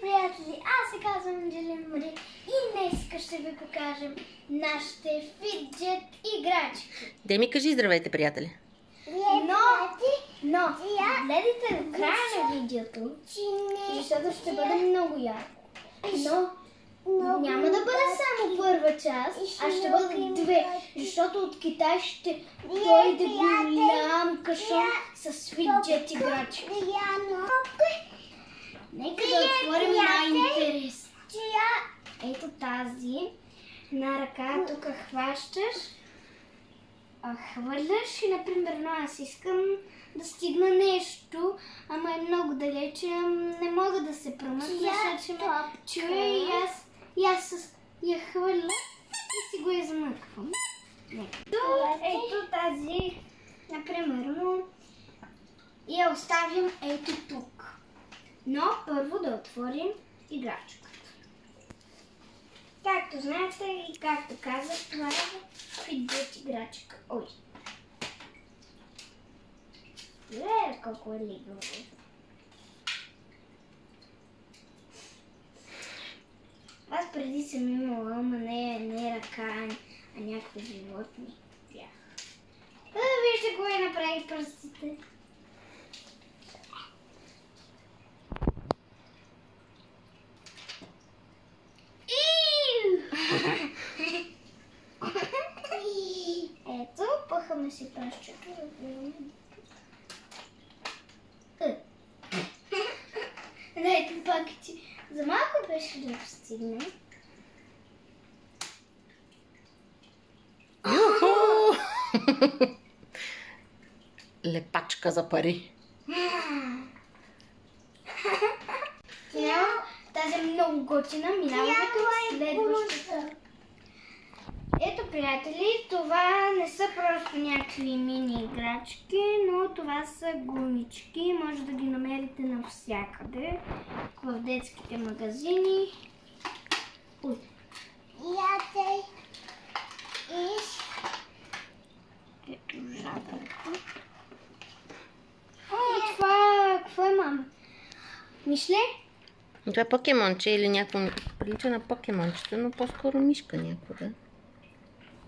приятели! Аз се казвам Анджелина Мари и днес ще ви покажем нашите фиджет играчки. Де ми кажи здравейте, приятели! Но гледайте до края на видеото, защото ще бъде много яко. Но няма да бъде само първа част, а ще бъдат две, защото от Китай ще дойде голям кашон с фиджет играчки. Нека да отворим най-интерес. Ето тази. На ръка тук хващаш, хвърляш и, например, аз искам да стигна нещо, ама е много далече, не мога да се промъкна, защото ще ме чуя и аз я хвърля и си го измъквам. Ето тази, например, и я оставим ето тук. Но първо да отворим играчката. Както знаете и както казах, това е фиджет играчка. Ой! Гледа колко е лигаво. Аз преди съм имала, ама не ръка, а някакви животни бях. Да вижте кое направи пръстите. Ето, пъхаме си пръстчето. Дайте пак ти. За малко беше да постигне. Лепачка за пари. Тази е много готина. Минаваме към следващата. Ето, приятели, това не са просто някакви мини играчки, но това са гумички. Може да ги намерите навсякъде, в детските магазини. Ето жабърка. Това какво е, мама? Мишле? Това е покемонче или някакво прилича на покемончето, но по-скоро мишка някога.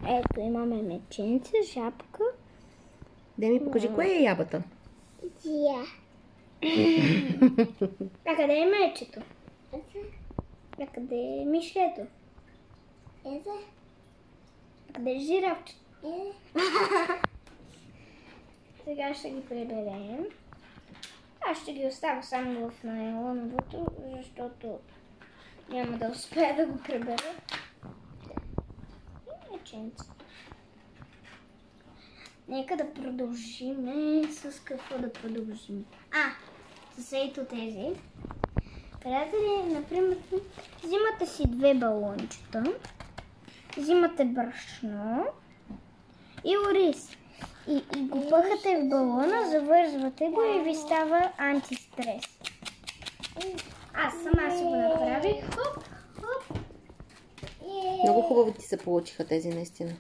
Ето имаме меченце, жабка. Де ми покажи, кое е ябата? А къде е мечето? А къде е мишлето? А къде е жирафчето? Сега ще ги приберем. Аз ще ги оставя само в найлоновото, защото няма да успея да го прибера. Нека да продължим. С какво да продължим? С ето тези. Приятели, например, взимате си две балончета, взимате брашно и ориз. И го пъхате в балона, завързвате го и ви става антистрес. Аз сама си го направих. Много хубаво ти се получиха тези, наистина.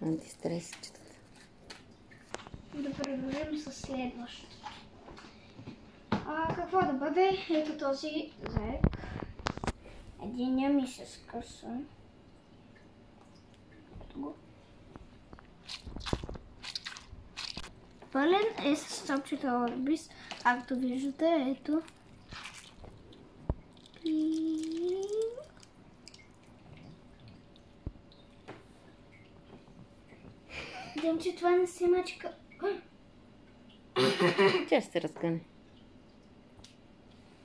Антистресчетата. Да продължим с следващото. Какво да бъде? Ето този заек. Единия ми се скъса. Пълен е с топчета орбис. Както виждате, ето. Видим, че това не се мачка. Тя ще се разгъне.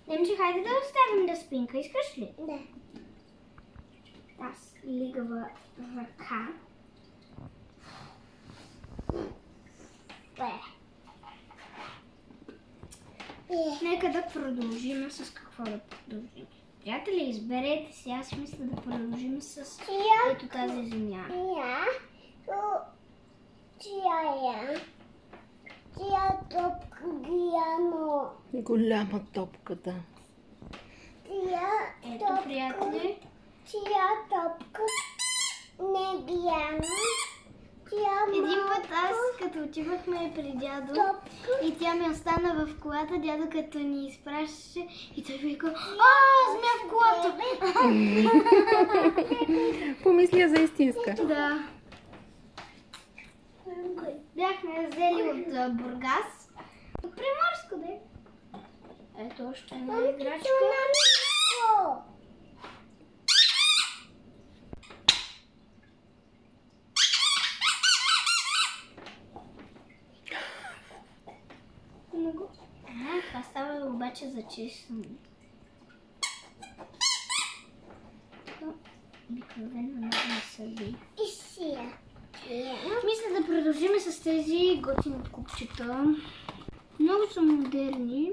Демче, хайде да оставим да спинка. Искаш ли? Да. Аз лигава ръка. Нека да продължим с какво да продължим. Приятели, изберете си. Аз мисля да продължим с ето тази земя. Тия топка гияно. Голяма топка, да. Ето, приятели. Тия топка не гияно. Един път аз, като отивахме при дядо и тя ми остана в колата, дядо като ни изпращаше и той вика: змия в колата! Помисля за истинска. Да. Бяхме взели от Бургас. От Приморско, да. Ето още една играчка. Това става обаче за честно. Обикновено много не съби. И сия. Мисля да продължим с тези готини купчета. Много са модерни.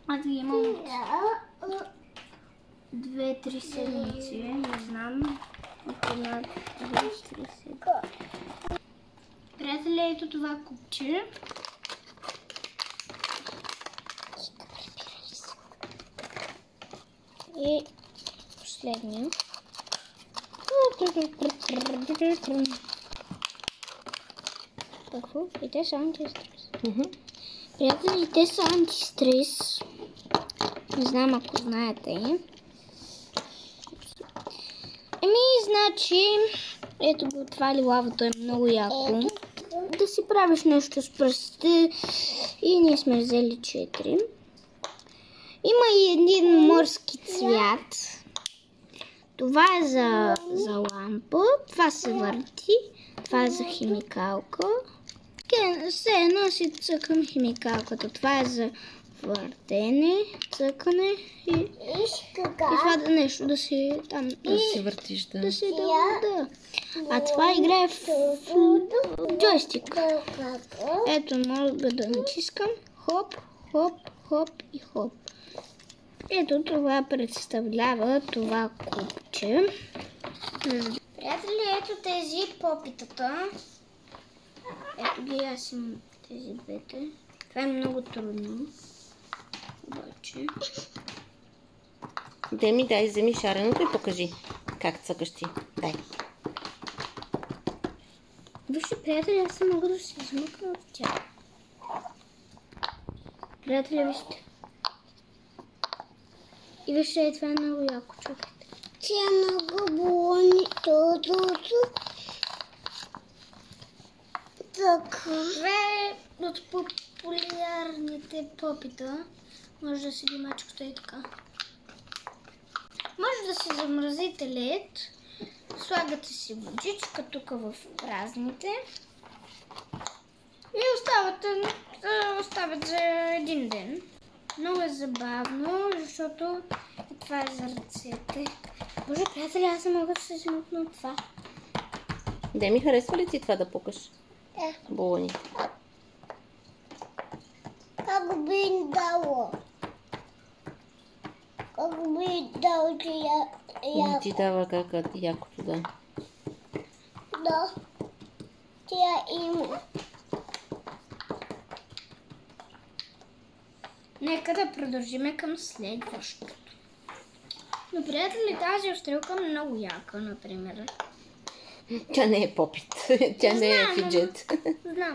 Аз ги имам от 2-3 седмици. Не знам. От една 2-3 седмици. Приятели, ето това купче. И последния. Какво? И те са антистрес. Приятели, те са антистрес. Не знам ако знаете. Значи, ето го отвали лавата, е много яко. Да си правиш нещо с пръстите. И ние сме взели 4. Има и един морски цвят. Това е за лампа. Това се върти. Това е за химикалка. Все едно си цъкам химикалката. Това е за въртене, цъкане и това нещо да си там. Да си въртиш, да. Да си да. А това играе в джойстик. Ето, мога да натискам. Хоп, хоп, хоп и хоп. Ето това представлява това купче. Приятели, ето тези попитата. Ето ги, аз имам тези двете. Това е много трудно. Обаче. Деми, дай, вземи шареното и покажи как цъкаш ти. Дай. Вижте, приятели, аз мога да се измъкна от тях. Приятели, вижте. И вижте, това е много яко, чукайте. Тя е много болни. Това е от популярните попита. Може да си ги мачкате и така. Може да си замразите лед. Слагате си водичка тук в празните. И оставят за един ден. Много е забавно, защото това е за ръцете. Боже, приятели, аз не мога да се измъкна от това. Деми, харесва ли ти това да пукаш? Болни. Как би дало? Как би дало, че Не ти дава как якото, да. Да. Тя има. Нека да продължим към следващото. Но, приятели, тази острелка е много яка, например. Тя не е попит. Тя не е фиджет. Знам.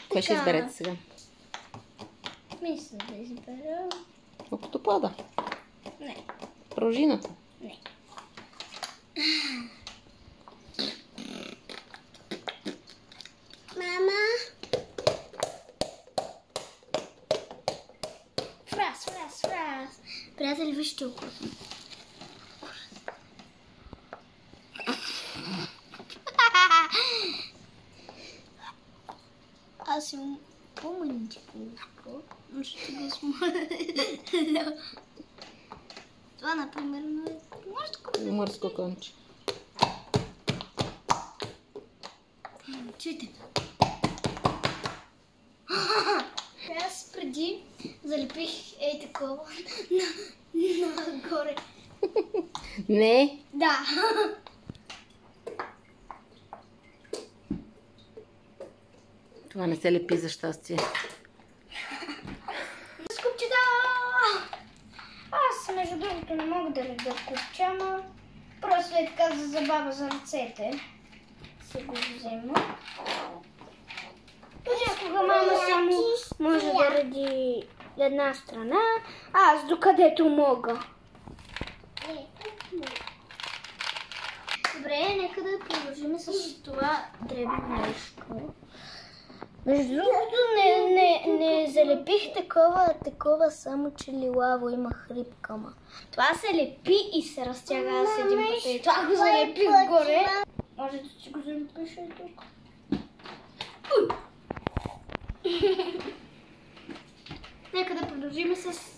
Кой ще изберете сега? Мисля да избера. Октопода. Не. Пружината. Не. Мама. Фраз. Приятели, вижте около. Аз имам по-мъничко. Ще го смоля. Това, например, е Морско конче. Чуйте. Аз преди залепих такова нагоре. Не. Да. Това не се лепи за щастие. Купчета! Аз, между другото, не мога да лепя купча, но просто е така за забава за ръцете. си го взема. Понякога мама само може да ради една страна, а аз докъдето мога. Добре, нека да продължим с това дребно нещо. Между другото не залепих такова, само че лилаво има хрипкама. Това се лепи и се разтяга с един път. И това го залепих горе. Може да си го залепиш и тук. Нека да продължим с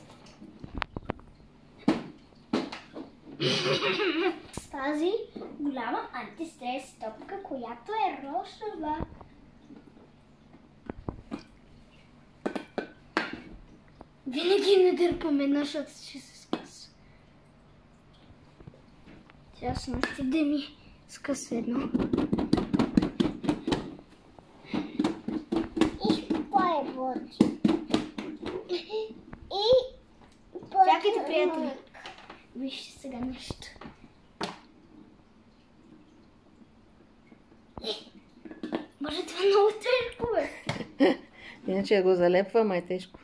тази голяма антистрес топка, която е розова. Винаги не дърпам една, защото ще се скъса. Сега се нощи да ми скъса едно. Чакайте, приятели. Вижте сега нещо. Може това много тежко е. Иначе го залепвам, е тежко.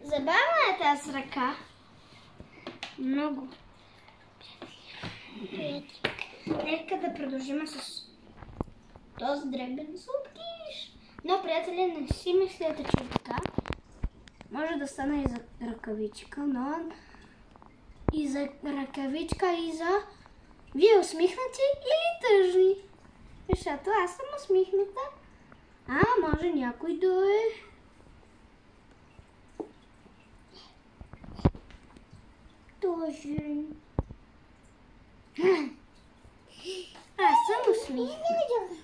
Забавна е тази ръка. Много. Нека да продължим с този дребен сладкиш. Но, приятели, не си мислете, че е така. Може да стане и за ръкавичка, но и за ръкавичка, и за вие усмихнати или тъжни. Защото аз съм усмихната, а може някой да е тъжен. Аз съм усмихната.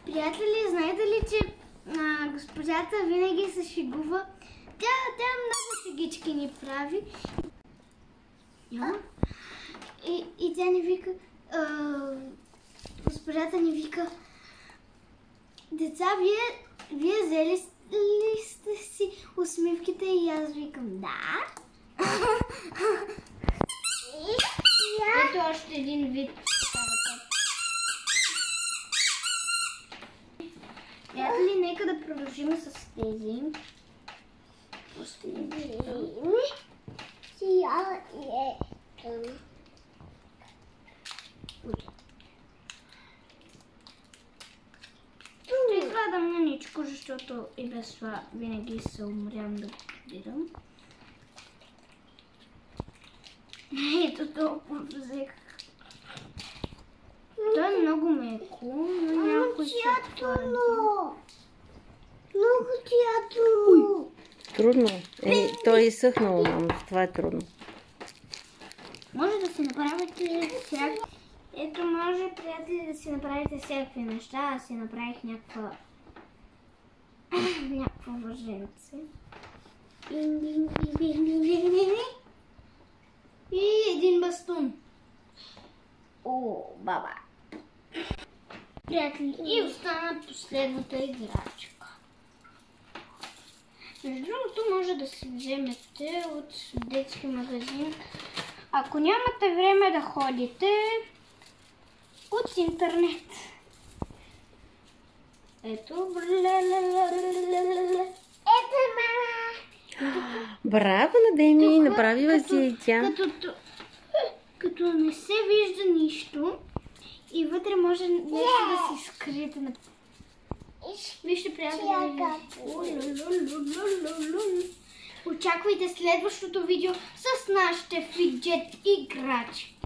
Приятели, знаете ли, че госпожата винаги се шегува? Тя много шегички ни прави. И тя ни вика, госпожата ни вика, деца, вие взели ли сте си усмивките? И аз викам, да. Ето още един вид. Приятели, нека да продължим с тези. Ще извадам маничко, защото и без това винаги се умрям да го подирам. Ето толкова взех. То е много меко, но някой се твърди. Много тиятно. Трудно. То е изсъхнало, мамо. Това е трудно. Може да си направите всякакви... Ето, може, приятели, да си направите всякакви неща. Аз си направих някаква въженце. И един бастун. О, баба. Приятели, и остана последната играчка. Между другото, може да си вземете от детски магазин. Ако нямате време да ходите, от интернет. Ето. Ето, мама. Браво, Надеми, направила си и тя. Като не се вижда нищо и вътре може нещо да си скриете. Вижте, приятели. Очаквайте следващото видео с нашите фиджет играчи.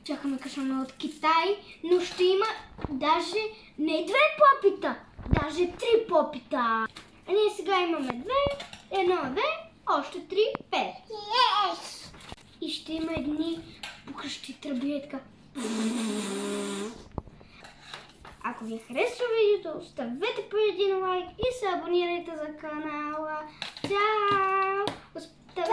Чакаме кашана от Китай, но ще има даже не 2 попита, даже 3 попита. А ние сега имаме 2, 1, 2, още 3, 5. Yes! И ще има едни пукащи тръби, така. Ако ви харесва видеото, оставете по един лайк и се абонирайте за канала. Чао! Оставете